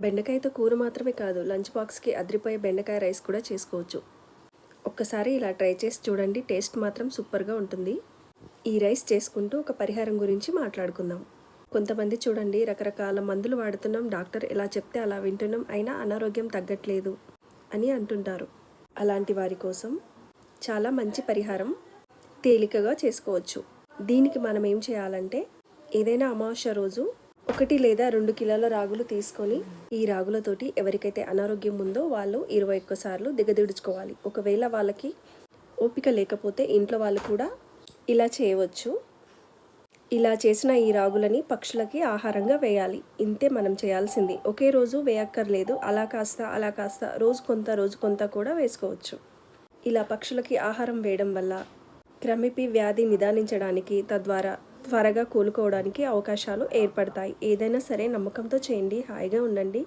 బెండకాయతో కూర మాత్రమే కాదు, లంచ్ బాక్స్కి అదిరిపోయే బెండకాయ రైస్ కూడా చేసుకోవచ్చు. ఒక్కసారి ఇలా ట్రై చేసి చూడండి, టేస్ట్ మాత్రం సూపర్గా ఉంటుంది. ఈ రైస్ చేసుకుంటూ ఒక పరిహారం గురించి మాట్లాడుకుందాం. కొంతమంది చూడండి, రకరకాల మందులు వాడుతున్నాం, డాక్టర్ ఎలా చెప్తే అలా వింటున్నాం, అయినా అనారోగ్యం తగ్గట్లేదు అని అంటుంటారు. అలాంటి వారి కోసం చాలా మంచి పరిహారం తేలికగా చేసుకోవచ్చు. దీనికి మనం ఏం చేయాలంటే, ఏదైనా అమావాస్య రోజు 1 లేదా 2 కిలోల రాగులు తీసుకొని, ఈ రాగులతోటి ఎవరికైతే అనారోగ్యం ఉందో వాళ్ళు 21 సార్లు దిగదిడుచుకోవాలి. ఒకవేళ వాళ్ళకి ఓపిక లేకపోతే ఇంట్లో వాళ్ళు కూడా ఇలా చేయవచ్చు. ఇలా చేసిన ఈ రాగులని పక్షులకి ఆహారంగా వేయాలి. ఇంతే మనం చేయాల్సింది. ఒకే రోజు వేయక్కర్లేదు, అలా కాస్త రోజు కొంత కూడా వేసుకోవచ్చు. ఇలా పక్షులకి ఆహారం వేయడం వల్ల క్రమేపీ వ్యాధి నిదానించడానికి, తద్వారా త్వరగా కోలుకోవడానికి అవకాశాలు ఏర్పడతాయి. ఏదైనా సరే నమ్మకంతో చేయండి, హాయిగా ఉండండి.